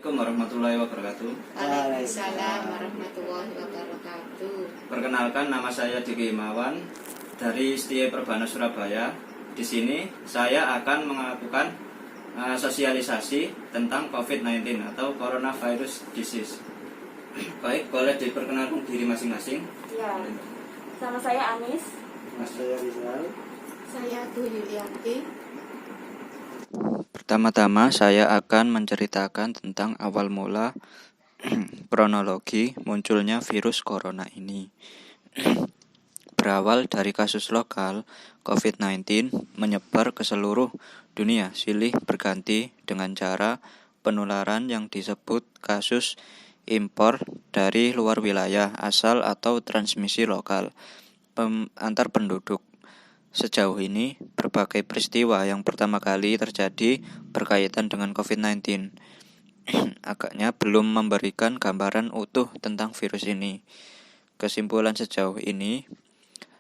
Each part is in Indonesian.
Assalamualaikum warahmatullahi wabarakatuh. Waalaikumsalam warahmatullahi wabarakatuh. Perkenalkan, nama saya Diki Himawan dari STIE Perbana Surabaya. Di sini saya akan melakukan sosialisasi tentang COVID-19 atau Coronavirus Disease. Baik, boleh diperkenalkan diri masing-masing. Ya, sama saya Anis. Saya Rizal. Saya Tu Yulianti. Pertama-tama saya akan menceritakan tentang awal mula kronologi munculnya virus corona ini. Berawal dari kasus lokal, COVID-19 menyebar ke seluruh dunia silih berganti dengan cara penularan yang disebut kasus impor dari luar wilayah asal atau transmisi lokal antar penduduk. Sejauh ini, berbagai peristiwa yang pertama kali terjadi berkaitan dengan COVID-19 agaknya belum memberikan gambaran utuh tentang virus ini. Kesimpulan sejauh ini,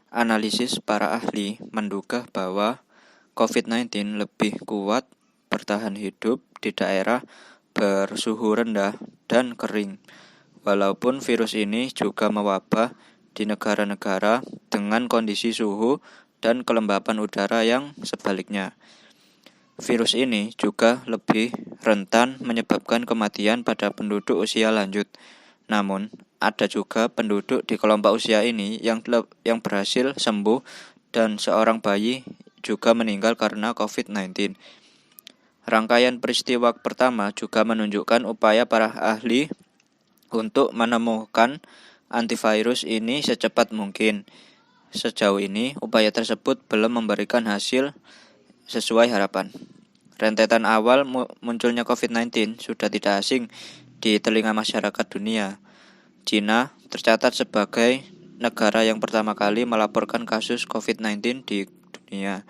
analisis para ahli menduga bahwa COVID-19 lebih kuat bertahan hidup di daerah bersuhu rendah dan kering, walaupun virus ini juga mewabah di negara-negara dengan kondisi suhu dan kelembapan udara yang sebaliknya. Virus ini juga lebih rentan menyebabkan kematian pada penduduk usia lanjut. Namun, ada juga penduduk di kelompok usia ini yang berhasil sembuh dan seorang bayi juga meninggal karena COVID-19. Rangkaian peristiwa pertama juga menunjukkan upaya para ahli untuk menemukan antivirus ini secepat mungkin. Sejauh ini, upaya tersebut belum memberikan hasil sesuai harapan. Rentetan awal munculnya COVID-19 sudah tidak asing di telinga masyarakat dunia. Cina tercatat sebagai negara yang pertama kali melaporkan kasus COVID-19 di dunia.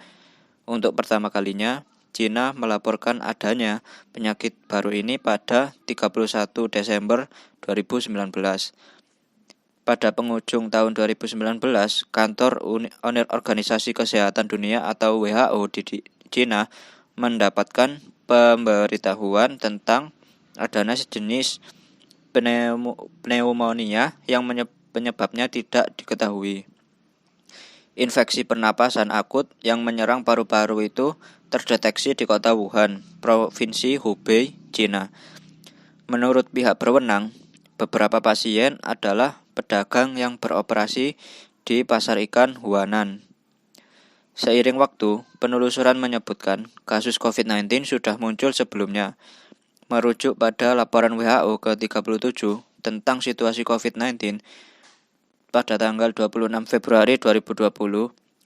Untuk pertama kalinya, Cina melaporkan adanya penyakit baru ini pada 31 Desember 2019. Pada penghujung tahun 2019, kantor Organisasi Kesehatan Dunia atau WHO di Cina mendapatkan pemberitahuan tentang adanya sejenis pneumonia yang penyebabnya tidak diketahui. Infeksi pernapasan akut yang menyerang paru-paru itu terdeteksi di kota Wuhan, Provinsi Hubei, Cina. Menurut pihak berwenang, beberapa pasien adalah pedagang yang beroperasi di pasar ikan Huanan. Seiring waktu, penelusuran menyebutkan kasus COVID-19 sudah muncul sebelumnya. Merujuk pada laporan WHO ke-37 tentang situasi COVID-19 pada tanggal 26 Februari 2020,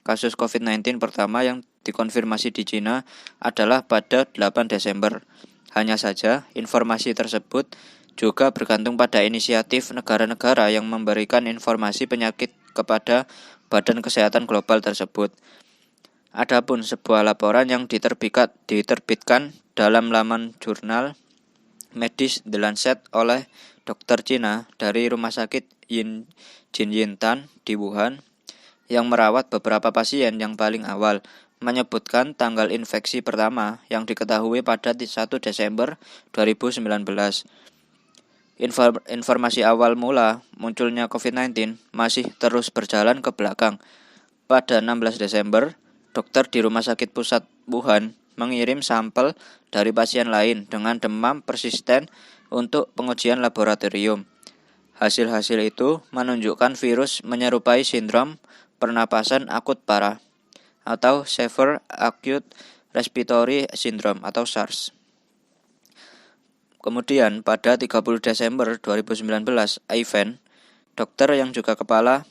kasus COVID-19 pertama yang dikonfirmasi di Cina adalah pada 8 Desember. Hanya saja, informasi tersebut juga bergantung pada inisiatif negara-negara yang memberikan informasi penyakit kepada Badan Kesehatan Global tersebut. Adapun sebuah laporan yang diterbitkan dalam laman jurnal medis The Lancet oleh dokter Cina dari Rumah Sakit Jinyintan di Wuhan yang merawat beberapa pasien yang paling awal menyebutkan tanggal infeksi pertama yang diketahui pada 1 Desember 2019. Informasi awal mula munculnya COVID-19 masih terus berjalan ke belakang. Pada 16 Desember, dokter di Rumah Sakit Pusat Wuhan mengirim sampel dari pasien lain dengan demam persisten untuk pengujian laboratorium. Hasil-hasil itu menunjukkan virus menyerupai sindrom pernapasan akut parah atau Severe Acute Respiratory Syndrome atau SARS. Kemudian pada 30 Desember 2019, Ivan, dokter yang juga kepala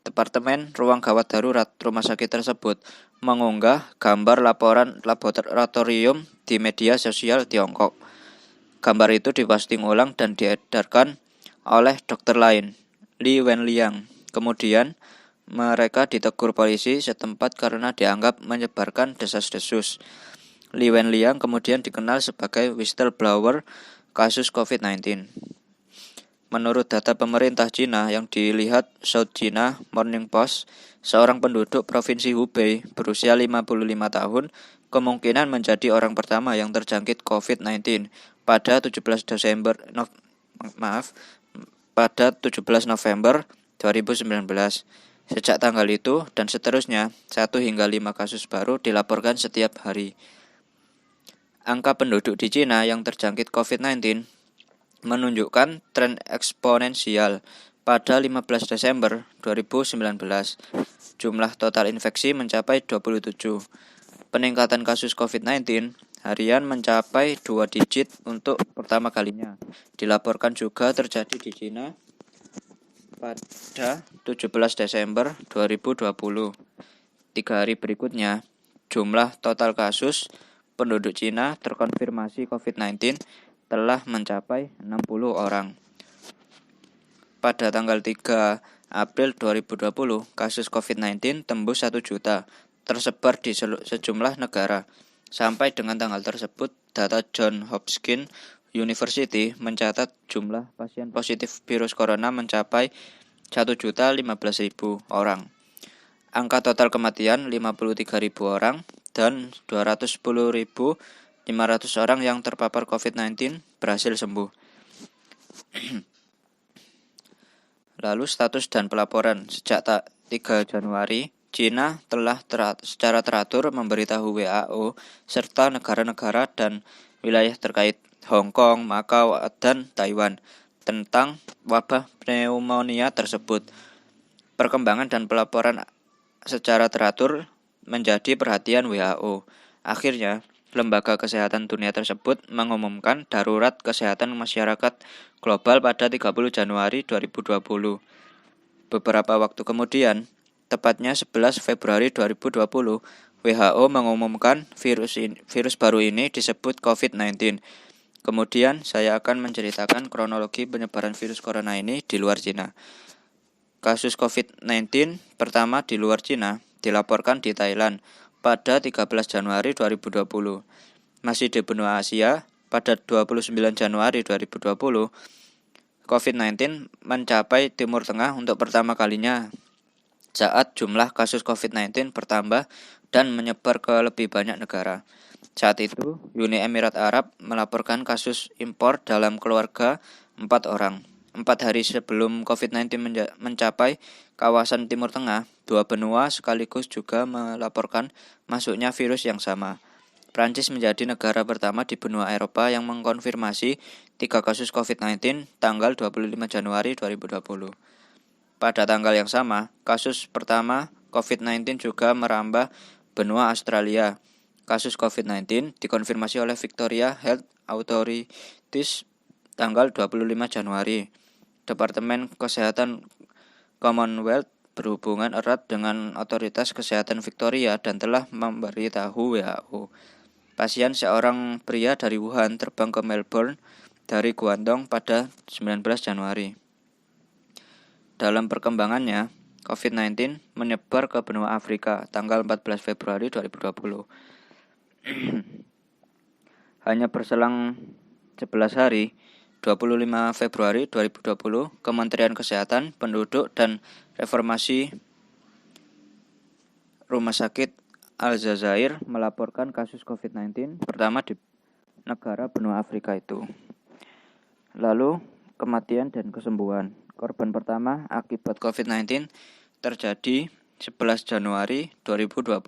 Departemen Ruang Gawat Darurat rumah sakit tersebut, mengunggah gambar laporan laboratorium di media sosial Tiongkok. Gambar itu diposting ulang dan diedarkan oleh dokter lain, Li Wenliang. Kemudian mereka ditegur polisi setempat karena dianggap menyebarkan desas-desus. Li Wenliang kemudian dikenal sebagai whistleblower kasus COVID-19. Menurut data pemerintah Cina yang dilihat South China Morning Post, seorang penduduk Provinsi Hubei berusia 55 tahun kemungkinan menjadi orang pertama yang terjangkit COVID-19 pada 17 Desember pada 17 November 2019. Sejak tanggal itu dan seterusnya, 1 hingga 5 kasus baru dilaporkan setiap hari. Angka penduduk di Cina yang terjangkit COVID-19 menunjukkan tren eksponensial. Pada 15 Desember 2019, jumlah total infeksi mencapai 27. Peningkatan kasus COVID-19 harian mencapai 2 digit untuk pertama kalinya. Dilaporkan juga terjadi di Cina pada 17 Desember 2020. 3 hari berikutnya, jumlah total kasus penduduk Cina terkonfirmasi COVID-19 telah mencapai 60 orang. Pada tanggal 3 April 2020, kasus COVID-19 tembus 1 juta, tersebar di sejumlah negara. Sampai dengan tanggal tersebut, data Johns Hopkins University mencatat jumlah pasien positif virus corona mencapai 1.015.000 orang. Angka total kematian 53.000 orang dan 210.500 orang yang terpapar COVID-19 berhasil sembuh. Lalu status dan pelaporan. Sejak 3 Januari, Cina telah secara teratur memberitahu WHO serta negara-negara dan wilayah terkait Hong Kong, Makau, dan Taiwan tentang wabah pneumonia tersebut. Perkembangan dan pelaporan secara teratur menjadi perhatian WHO. Akhirnya, Lembaga Kesehatan Dunia tersebut mengumumkan darurat kesehatan masyarakat global pada 30 Januari 2020. Beberapa waktu kemudian, tepatnya 11 Februari 2020, WHO mengumumkan virus baru ini disebut COVID-19. Kemudian, saya akan menceritakan kronologi penyebaran virus corona ini di luar Cina. Kasus COVID-19 pertama di luar Cina dilaporkan di Thailand pada 13 Januari 2020. Masih di benua Asia, pada 29 Januari 2020, COVID-19 mencapai Timur Tengah untuk pertama kalinya saat jumlah kasus COVID-19 bertambah dan menyebar ke lebih banyak negara. Saat itu, Uni Emirat Arab melaporkan kasus impor dalam keluarga 4 orang. 4 hari sebelum COVID-19 mencapai kawasan Timur Tengah, 2 benua sekaligus juga melaporkan masuknya virus yang sama. Prancis menjadi negara pertama di benua Eropa yang mengkonfirmasi 3 kasus COVID-19 tanggal 25 Januari 2020. Pada tanggal yang sama, kasus pertama COVID-19 juga merambah benua Australia. Kasus COVID-19 dikonfirmasi oleh Victoria Health Authorities tanggal 25 Januari. Departemen Kesehatan Commonwealth berhubungan erat dengan otoritas kesehatan Victoria dan telah memberitahu WHO. Pasien seorang pria dari Wuhan terbang ke Melbourne dari Guangdong pada 19 Januari. Dalam perkembangannya, COVID-19 menyebar ke benua Afrika tanggal 14 Februari 2020. Hanya berselang 11 hari, 25 Februari 2020, Kementerian Kesehatan, Penduduk, dan Reformasi Rumah Sakit Aljazair melaporkan kasus COVID-19 pertama di negara benua Afrika itu. Lalu, kematian dan kesembuhan. Korban pertama akibat COVID-19 terjadi 11 Januari 2020.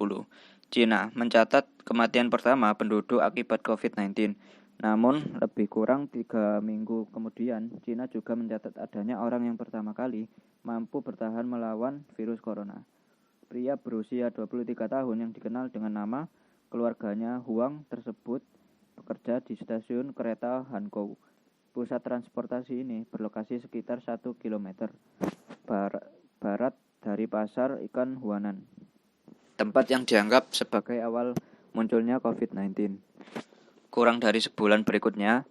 Cina mencatat kematian pertama penduduk akibat COVID-19. Namun, lebih kurang 3 minggu kemudian, Cina juga mencatat adanya orang yang pertama kali mampu bertahan melawan virus corona. Pria berusia 23 tahun yang dikenal dengan nama keluarganya Huang tersebut bekerja di stasiun kereta Hankou. Pusat transportasi ini berlokasi sekitar 1 km barat dari pasar ikan Huanan, tempat yang dianggap sebagai awal munculnya COVID-19. Kurang dari sebulan berikutnya,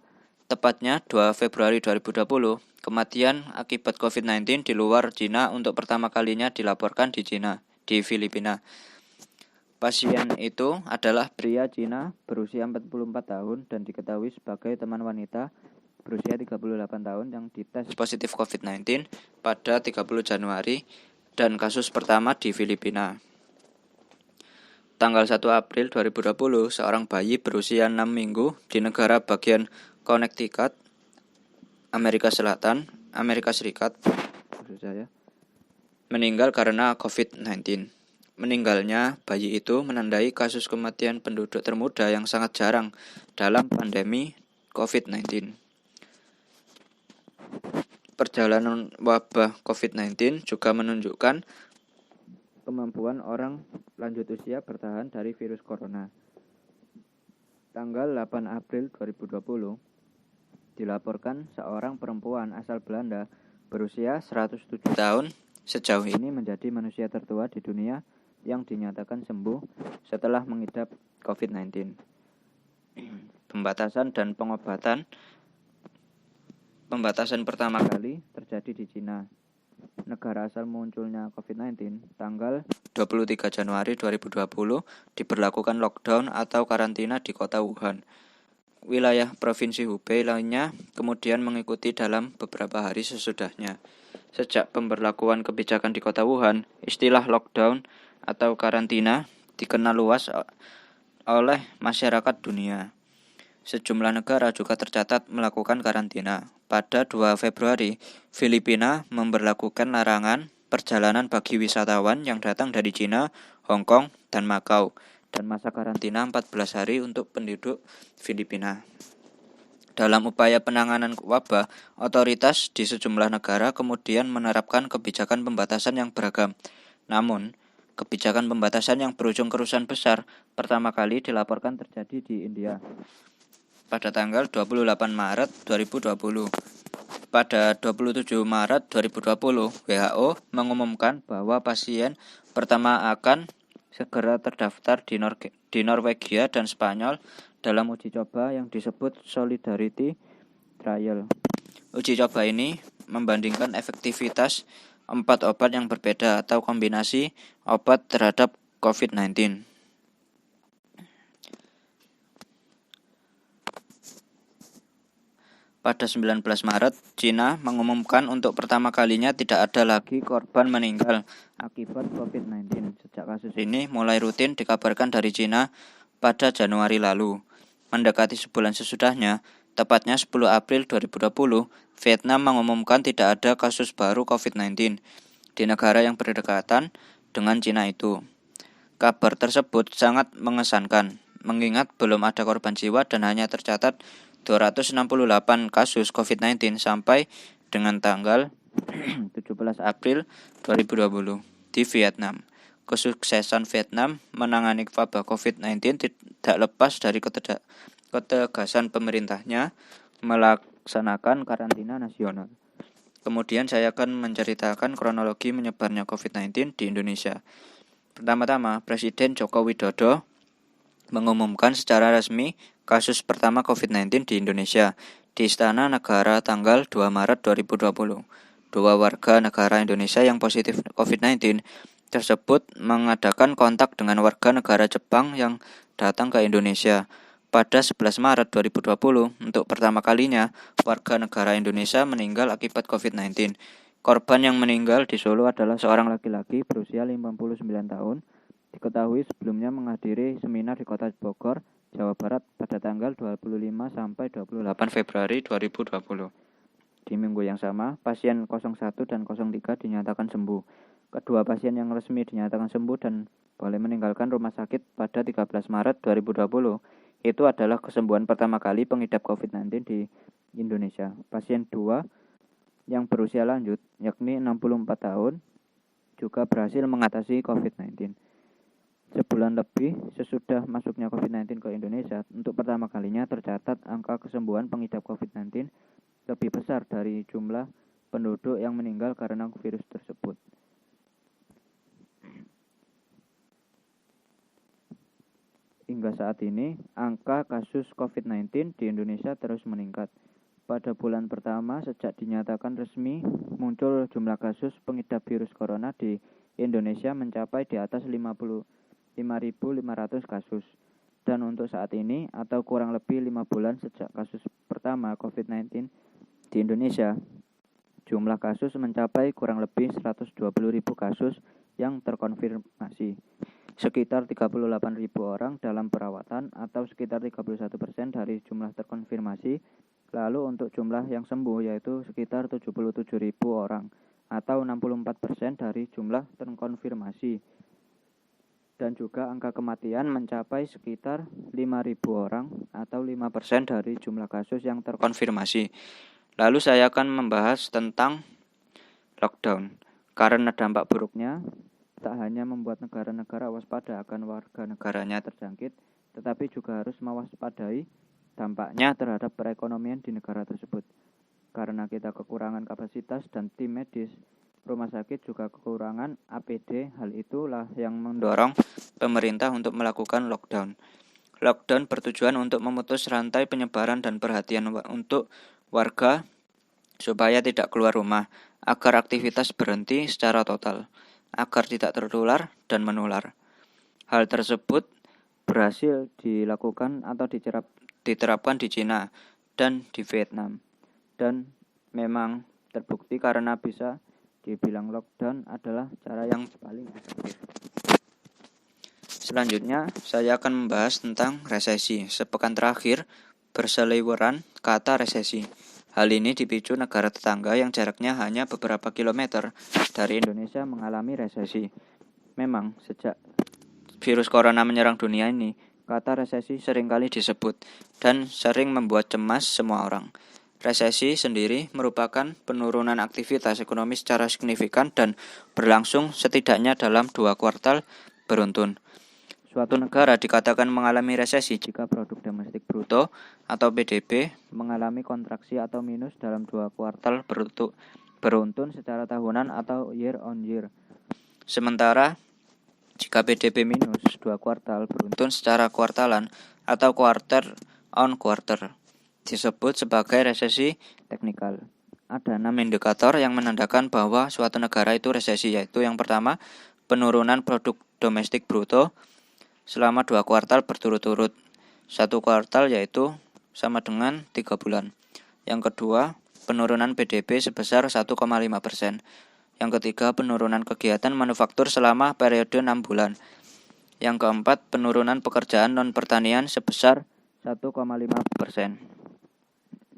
tepatnya 2 Februari 2020, kematian akibat COVID-19 di luar Cina untuk pertama kalinya dilaporkan di Filipina. Pasien itu adalah pria Cina berusia 44 tahun dan diketahui sebagai teman wanita berusia 38 tahun yang dites positif COVID-19 pada 30 Januari dan kasus pertama di Filipina. Tanggal 1 April 2020, seorang bayi berusia 6 minggu di negara bagian Connecticut, Amerika Selatan, Amerika Serikat, meninggal karena COVID-19. Meninggalnya bayi itu menandai kasus kematian penduduk termuda yang sangat jarang dalam pandemi COVID-19. Perjalanan wabah COVID-19 juga menunjukkan kemampuan orang lanjut usia bertahan dari virus corona. Tanggal 8 April 2020, dilaporkan seorang perempuan asal Belanda berusia 107 tahun sejauh ini menjadi manusia tertua di dunia yang dinyatakan sembuh setelah mengidap COVID-19. Pembatasan pertama kali terjadi di Cina. Negara asal munculnya COVID-19, tanggal 23 Januari 2020 diberlakukan lockdown atau karantina di kota Wuhan. Wilayah Provinsi Hubei lainnya kemudian mengikuti dalam beberapa hari sesudahnya. Sejak pemberlakuan kebijakan di kota Wuhan, istilah lockdown atau karantina dikenal luas oleh masyarakat dunia. Sejumlah negara juga tercatat melakukan karantina. Pada 2 Februari, Filipina memberlakukan larangan perjalanan bagi wisatawan yang datang dari Cina, Hong Kong, dan Makau, dan masa karantina 14 hari untuk penduduk Filipina. Dalam upaya penanganan wabah, otoritas di sejumlah negara kemudian menerapkan kebijakan pembatasan yang beragam. Namun, kebijakan pembatasan yang berujung kerusuhan besar pertama kali dilaporkan terjadi di India pada tanggal 28 Maret 2020. Pada 27 Maret 2020, WHO mengumumkan bahwa pasien pertama akan segera terdaftar di Norwegia dan Spanyol dalam uji coba yang disebut Solidarity Trial. Uji coba ini membandingkan efektivitas 4 obat yang berbeda atau kombinasi obat terhadap COVID-19. Pada 19 Maret, Cina mengumumkan untuk pertama kalinya tidak ada lagi korban meninggal akibat COVID-19. Sejak kasus ini mulai rutin dikabarkan dari Cina pada Januari lalu. Mendekati sebulan sesudahnya, tepatnya 10 April 2020, Vietnam mengumumkan tidak ada kasus baru COVID-19 di negara yang berdekatan dengan Cina itu. Kabar tersebut sangat mengesankan, mengingat belum ada korban jiwa dan hanya tercatat 268 kasus COVID-19 sampai dengan tanggal 17 April 2020 di Vietnam. Kesuksesan Vietnam menangani wabah COVID-19 tidak lepas dari ketegasan pemerintahnya melaksanakan karantina nasional. Kemudian saya akan menceritakan kronologi menyebarnya COVID-19 di Indonesia. Pertama-tama, Presiden Joko Widodo mengumumkan secara resmi kasus pertama COVID-19 di Indonesia di Istana Negara tanggal 2 Maret 2020. 2 warga negara Indonesia yang positif COVID-19 tersebut mengadakan kontak dengan warga negara Jepang yang datang ke Indonesia. Pada 11 Maret 2020, untuk pertama kalinya, warga negara Indonesia meninggal akibat COVID-19. Korban yang meninggal di Solo adalah seorang laki-laki berusia 59 tahun. Diketahui sebelumnya menghadiri seminar di Kota Bogor, Jawa Barat pada tanggal 25 sampai 28 Februari 2020. Di minggu yang sama, pasien 01 dan 03 dinyatakan sembuh. Kedua pasien yang resmi dinyatakan sembuh dan boleh meninggalkan rumah sakit pada 13 Maret 2020. Itu adalah kesembuhan pertama kali pengidap COVID-19 di Indonesia. Pasien 2 yang berusia lanjut, yakni 64 tahun, juga berhasil mengatasi COVID-19. Sebulan lebih sesudah masuknya COVID-19 ke Indonesia, untuk pertama kalinya tercatat angka kesembuhan pengidap COVID-19 lebih besar dari jumlah penduduk yang meninggal karena virus tersebut. Hingga saat ini, angka kasus COVID-19 di Indonesia terus meningkat. Pada bulan pertama sejak dinyatakan resmi muncul jumlah kasus pengidap virus corona di Indonesia mencapai di atas 5.500 kasus. Dan untuk saat ini, atau kurang lebih 5 bulan sejak kasus pertama COVID-19 di Indonesia, jumlah kasus mencapai kurang lebih 120.000 kasus yang terkonfirmasi. Sekitar 38.000 orang dalam perawatan atau sekitar 31% dari jumlah terkonfirmasi Lalu untuk jumlah yang sembuh yaitu sekitar 77.000 orang atau 64% dari jumlah terkonfirmasi. Dan juga angka kematian mencapai sekitar 5.000 orang atau 5% dari jumlah kasus yang terkonfirmasi. Lalu saya akan membahas tentang lockdown. Karena dampak buruknya tak hanya membuat negara-negara waspada akan warga negaranya terjangkit, tetapi juga harus mewaspadai dampaknya terhadap perekonomian di negara tersebut. Karena kita kekurangan kapasitas dan tim medis, rumah sakit juga kekurangan APD, hal itulah yang mendorong pemerintah untuk melakukan lockdown. Lockdown bertujuan untuk memutus rantai penyebaran dan perhatian untuk warga supaya tidak keluar rumah, agar aktivitas berhenti secara total, agar tidak tertular dan menular. Hal tersebut berhasil dilakukan atau diterapkan di Cina dan di Vietnam. Dan memang terbukti karena bisa dibilang lockdown adalah cara yang paling efektif. Selanjutnya, saya akan membahas tentang resesi. Sepekan terakhir, berseliweran kata resesi. Hal ini dipicu negara tetangga yang jaraknya hanya beberapa kilometer dari Indonesia mengalami resesi. Memang, sejak virus corona menyerang dunia ini, kata resesi seringkali disebut dan sering membuat cemas semua orang. Resesi sendiri merupakan penurunan aktivitas ekonomi secara signifikan dan berlangsung setidaknya dalam 2 kuartal beruntun. Suatu negara dikatakan mengalami resesi jika produk domestik bruto atau PDB mengalami kontraksi atau minus dalam 2 kuartal beruntun secara tahunan atau year on year. Sementara jika PDB minus 2 kuartal beruntun secara kuartalan atau quarter on quarter, disebut sebagai resesi teknikal. Ada 6 indikator yang menandakan bahwa suatu negara itu resesi, yaitu yang pertama, penurunan produk domestik bruto selama 2 kuartal berturut-turut. 1 kuartal yaitu sama dengan 3 bulan. Yang kedua, penurunan PDB sebesar 1,5%. Yang ketiga, penurunan kegiatan manufaktur selama periode 6 bulan. Yang keempat, penurunan pekerjaan non-pertanian sebesar 1,5%.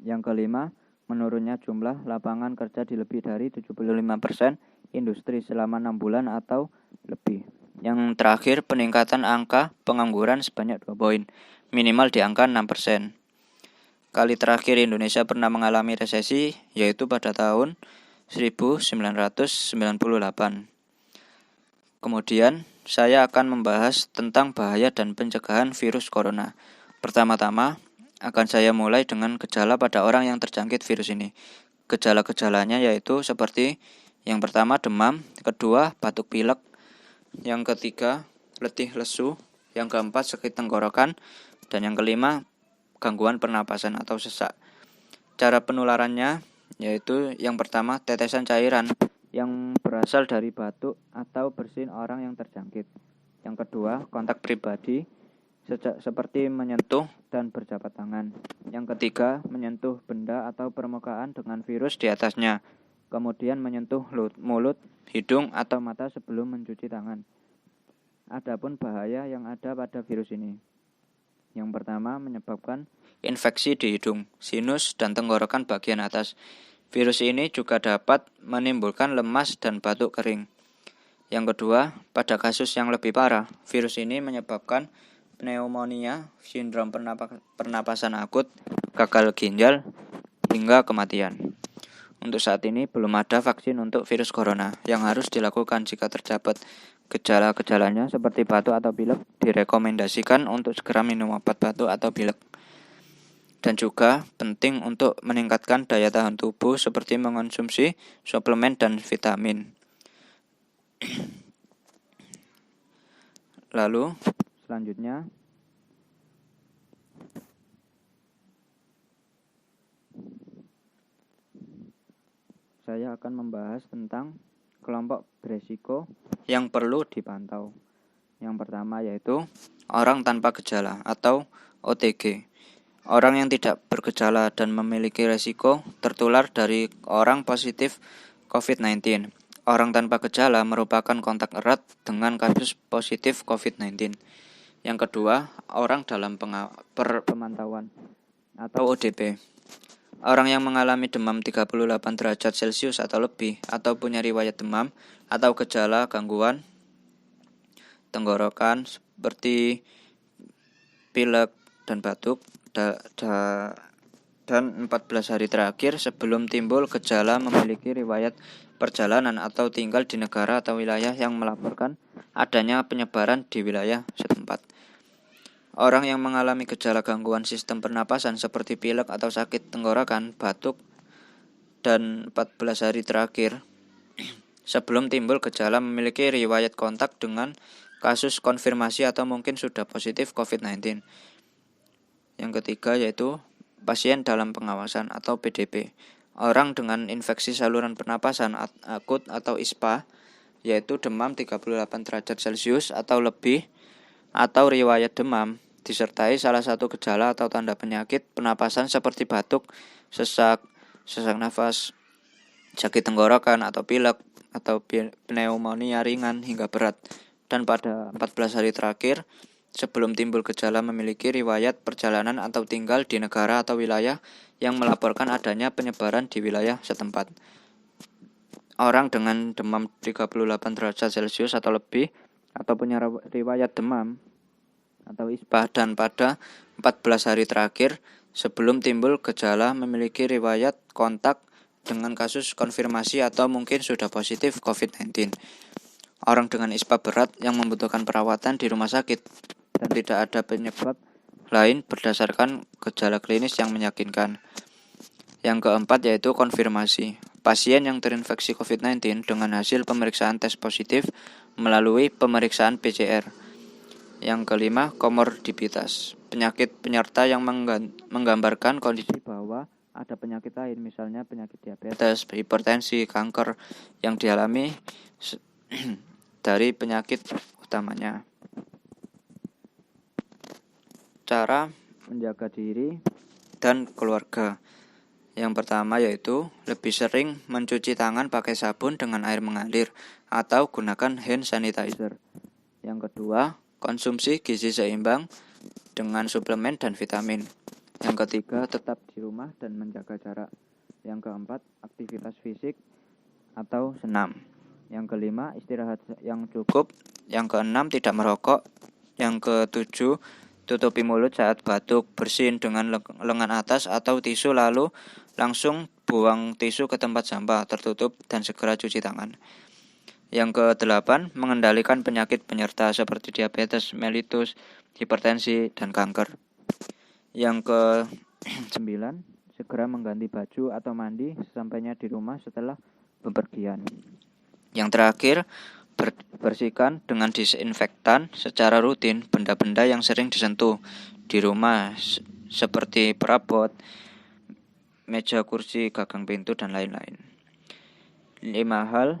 Yang kelima, menurunnya jumlah lapangan kerja di lebih dari 75% industri selama 6 bulan atau lebih. Yang terakhir, peningkatan angka pengangguran sebanyak 2 poin, minimal di angka 6%. Kali terakhir Indonesia pernah mengalami resesi yaitu pada tahun 1998. Kemudian, saya akan membahas tentang bahaya dan pencegahan virus corona. Pertama-tama, akan saya mulai dengan gejala pada orang yang terjangkit virus ini. Gejala-gejalanya yaitu seperti yang pertama demam, kedua batuk pilek, yang ketiga letih lesu, yang keempat sakit tenggorokan, dan yang kelima gangguan pernapasan atau sesak. Cara penularannya yaitu yang pertama tetesan cairan yang berasal dari batuk atau bersin orang yang terjangkit. Yang kedua kontak pribadi seperti menyentuh dan berjabat tangan. Yang ketiga menyentuh benda atau permukaan dengan virus di atasnya. Kemudian menyentuh mulut, hidung, atau mata sebelum mencuci tangan. Adapun bahaya yang ada pada virus ini. Yang pertama menyebabkan infeksi di hidung, sinus, dan tenggorokan bagian atas. Virus ini juga dapat menimbulkan lemas dan batuk kering. Yang kedua, pada kasus yang lebih parah, virus ini menyebabkan pneumonia, sindrom pernapasan akut, gagal ginjal, hingga kematian. Untuk saat ini belum ada vaksin untuk virus corona. Yang harus dilakukan jika terdapat gejala-gejalanya seperti batuk atau pilek, direkomendasikan untuk segera minum obat batuk atau pilek. Dan juga penting untuk meningkatkan daya tahan tubuh seperti mengonsumsi suplemen dan vitamin. Lalu selanjutnya saya akan membahas tentang kelompok beresiko yang perlu dipantau. Yang pertama yaitu orang tanpa gejala atau OTG. Orang yang tidak bergejala dan memiliki resiko tertular dari orang positif COVID-19. Orang tanpa gejala merupakan kontak erat dengan kasus positif COVID-19. Yang kedua, orang dalam pemantauan atau ODP. Orang yang mengalami demam 38 derajat Celcius atau lebih, atau punya riwayat demam, atau gejala gangguan tenggorokan seperti pilek dan batuk, dan 14 hari terakhir sebelum timbul gejala memiliki riwayat perjalanan atau tinggal di negara atau wilayah yang melaporkan adanya penyebaran di wilayah setempat. Orang yang mengalami gejala gangguan sistem pernapasan seperti pilek atau sakit tenggorokan, batuk, dan 14 hari terakhir sebelum timbul gejala memiliki riwayat kontak dengan kasus konfirmasi atau mungkin sudah positif COVID-19. Yang ketiga yaitu pasien dalam pengawasan atau PDP. Orang dengan infeksi saluran pernapasan akut atau ISPA, yaitu demam 38 derajat Celcius atau lebih, atau riwayat demam disertai salah satu gejala atau tanda penyakit pernapasan seperti batuk, sesak nafas, sakit tenggorokan atau pilek atau pneumonia ringan hingga berat, dan pada 14 hari terakhir sebelum timbul gejala memiliki riwayat perjalanan atau tinggal di negara atau wilayah yang melaporkan adanya penyebaran di wilayah setempat. Orang dengan demam 38 derajat Celcius atau lebih atau punya riwayat demam atau ISPA dan pada 14 hari terakhir sebelum timbul gejala memiliki riwayat kontak dengan kasus konfirmasi atau mungkin sudah positif COVID-19. Orang dengan ISPA berat yang membutuhkan perawatan di rumah sakit dan tidak ada penyebab lain berdasarkan gejala klinis yang meyakinkan. Yang keempat yaitu konfirmasi. Pasien yang terinfeksi COVID-19 dengan hasil pemeriksaan tes positif melalui pemeriksaan PCR. Yang kelima, komorbiditas. Penyakit penyerta yang menggambarkan kondisi bahwa ada penyakit lain, misalnya penyakit diabetes, hipertensi, kanker yang dialami dari penyakit utamanya. Cara menjaga diri dan keluarga. Yang pertama yaitu lebih sering mencuci tangan pakai sabun dengan air mengalir atau gunakan hand sanitizer. Yang kedua, konsumsi gizi seimbang dengan suplemen dan vitamin. Yang ketiga, tetap di rumah dan menjaga jarak. Yang keempat, aktivitas fisik atau senam. Yang kelima, istirahat yang cukup. Yang keenam, tidak merokok. Yang ketujuh, tutupi mulut saat batuk, bersin dengan lengan atas atau tisu lalu langsung buang tisu ke tempat sampah tertutup dan segera cuci tangan. Yang kedelapan, mengendalikan penyakit penyerta seperti diabetes, mellitus, hipertensi, dan kanker. Yang ke-9, segera mengganti baju atau mandi sesampainya di rumah setelah bepergian. Yang terakhir, bersihkan dengan disinfektan secara rutin benda-benda yang sering disentuh di rumah seperti perabot, meja, kursi, gagang pintu, dan lain-lain. 5 hal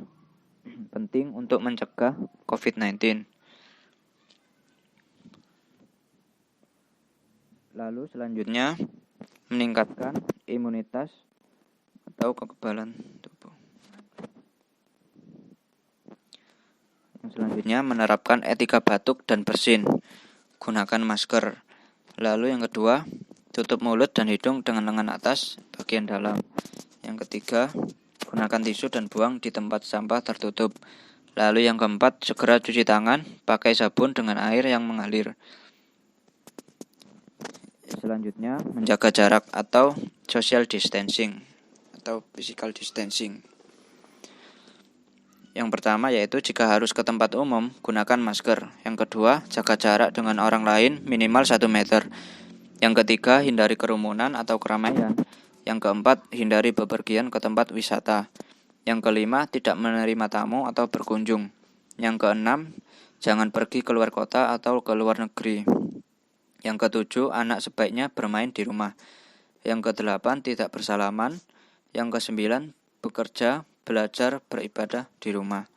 penting untuk mencegah COVID-19. Lalu selanjutnya meningkatkan imunitas atau kekebalan tubuh. Yang selanjutnya menerapkan etika batuk dan bersin. Gunakan masker. Lalu yang kedua, tutup mulut dan hidung dengan lengan atas bagian dalam. Yang ketiga, gunakan tisu dan buang di tempat sampah tertutup. Lalu yang keempat, segera cuci tangan pakai sabun dengan air yang mengalir. Selanjutnya, menjaga jarak atau social distancing atau physical distancing. Yang pertama yaitu jika harus ke tempat umum, gunakan masker. Yang kedua, jaga jarak dengan orang lain minimal 1 meter. Yang ketiga, hindari kerumunan atau keramaian. Yang keempat, hindari bepergian ke tempat wisata. Yang kelima, tidak menerima tamu atau berkunjung. Yang keenam, jangan pergi keluar kota atau ke luar negeri. Yang ketujuh, anak sebaiknya bermain di rumah. Yang kedelapan, tidak bersalaman. Yang kesembilan, bekerja, belajar, beribadah di rumah.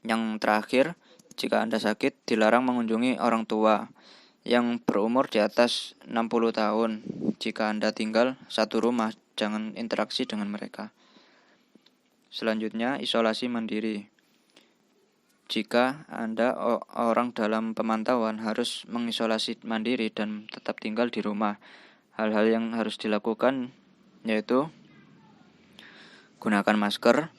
Yang terakhir, jika Anda sakit, dilarang mengunjungi orang tua yang berumur di atas 60 tahun. Jika Anda tinggal satu rumah, jangan interaksi dengan mereka. Selanjutnya, isolasi mandiri. Jika Anda orang dalam pemantauan harus mengisolasi mandiri dan tetap tinggal di rumah. Hal-hal yang harus dilakukan yaitu gunakan masker,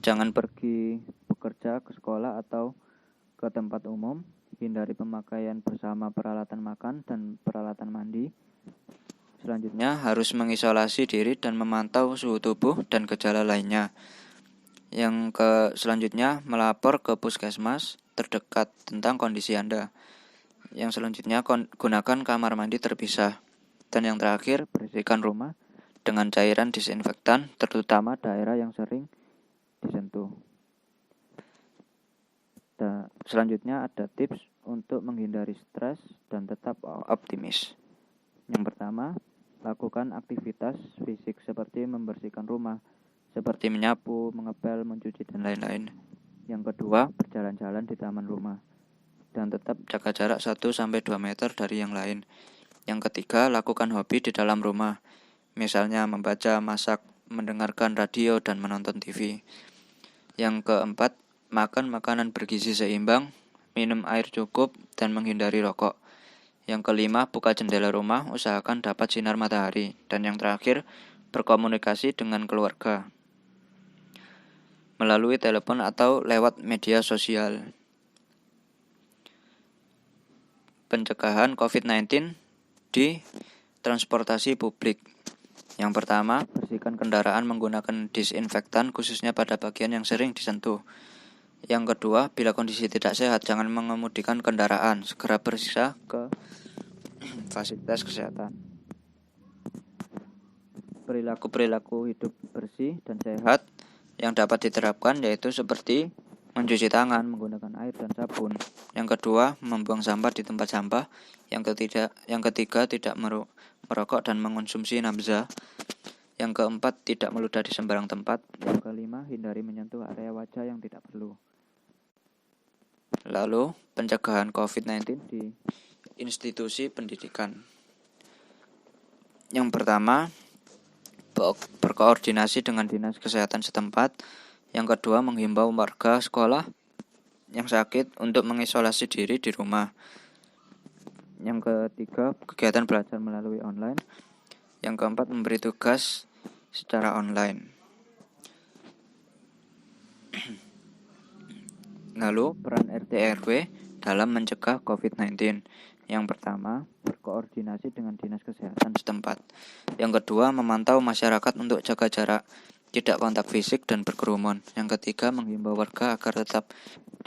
jangan pergi bekerja ke sekolah atau ke tempat umum, hindari pemakaian bersama peralatan makan dan peralatan mandi. Selanjutnya, harus mengisolasi diri dan memantau suhu tubuh dan gejala lainnya. Selanjutnya, melapor ke puskesmas terdekat tentang kondisi Anda. Yang selanjutnya, gunakan kamar mandi terpisah. Dan yang terakhir, bersihkan rumah dengan cairan disinfektan, terutama daerah yang sering disentuh. Dan selanjutnya ada tips untuk menghindari stres dan tetap optimis. Yang pertama, lakukan aktivitas fisik seperti membersihkan rumah, seperti menyapu, mengepel, mencuci, dan lain-lain. Yang kedua, berjalan-jalan di taman rumah dan tetap jaga jarak 1-2 meter dari yang lain. Yang ketiga, lakukan hobi di dalam rumah, misalnya membaca, masak, mendengarkan radio, dan menonton TV. Yang keempat, makan makanan bergizi seimbang, minum air cukup, dan menghindari rokok. Yang kelima, buka jendela rumah, usahakan dapat sinar matahari. Dan yang terakhir, berkomunikasi dengan keluarga melalui telepon atau lewat media sosial. Pencegahan COVID-19 di transportasi publik. Yang pertama, bersihkan kendaraan menggunakan disinfektan khususnya pada bagian yang sering disentuh. Yang kedua, bila kondisi tidak sehat, jangan mengemudikan kendaraan, segera periksa ke fasilitas kesehatan. Perilaku hidup bersih dan sehat yang dapat diterapkan yaitu seperti mencuci tangan menggunakan air dan sabun. Yang kedua, membuang sampah di tempat sampah. Yang ketiga, tidak merokok dan mengonsumsi nabza. Yang keempat, tidak meludah di sembarang tempat. Yang kelima, hindari menyentuh area wajah yang tidak perlu. Lalu, pencegahan COVID-19 di institusi pendidikan. Yang pertama, berkoordinasi dengan dinas kesehatan setempat. Yang kedua, menghimbau warga sekolah yang sakit untuk mengisolasi diri di rumah. Yang ketiga, kegiatan belajar melalui online. Yang keempat, memberi tugas secara online. Lalu, peran RT RW dalam mencegah COVID-19. Yang pertama, berkoordinasi dengan dinas kesehatan setempat. Yang kedua, memantau masyarakat untuk jaga jarak, tidak kontak fisik dan berkerumun. Yang ketiga, menghimbau warga agar tetap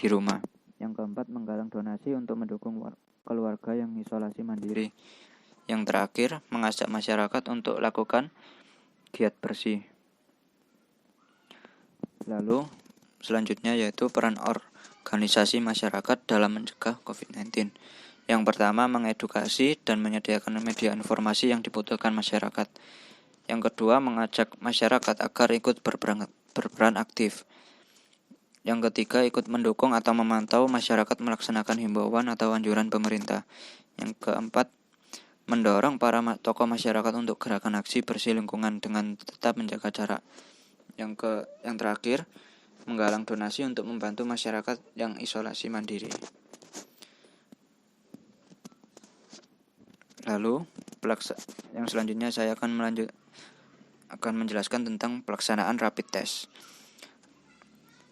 di rumah. Yang keempat, menggalang donasi untuk mendukung keluarga yang isolasi mandiri. Yang terakhir, mengajak masyarakat untuk lakukan giat bersih. Lalu, selanjutnya yaitu peran organisasi masyarakat dalam mencegah COVID-19. Yang pertama, mengedukasi dan menyediakan media informasi yang dibutuhkan masyarakat. Yang kedua, mengajak masyarakat agar ikut berperan aktif. Yang ketiga, ikut mendukung atau memantau masyarakat melaksanakan himbauan atau anjuran pemerintah. Yang keempat, mendorong para tokoh masyarakat untuk gerakan aksi bersih lingkungan dengan tetap menjaga jarak. Yang terakhir, menggalang donasi untuk membantu masyarakat yang isolasi mandiri. Lalu, yang selanjutnya saya akan menjelaskan tentang pelaksanaan rapid test.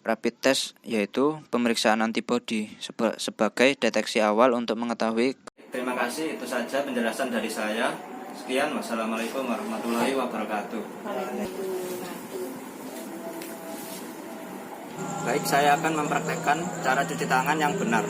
Rapid test yaitu pemeriksaan antibodi sebagai deteksi awal untuk mengetahui. Terima kasih, itu saja penjelasan dari saya. Sekian, wassalamualaikum warahmatullahi wabarakatuh. Baik, saya akan mempraktekkan cara cuci tangan yang benar.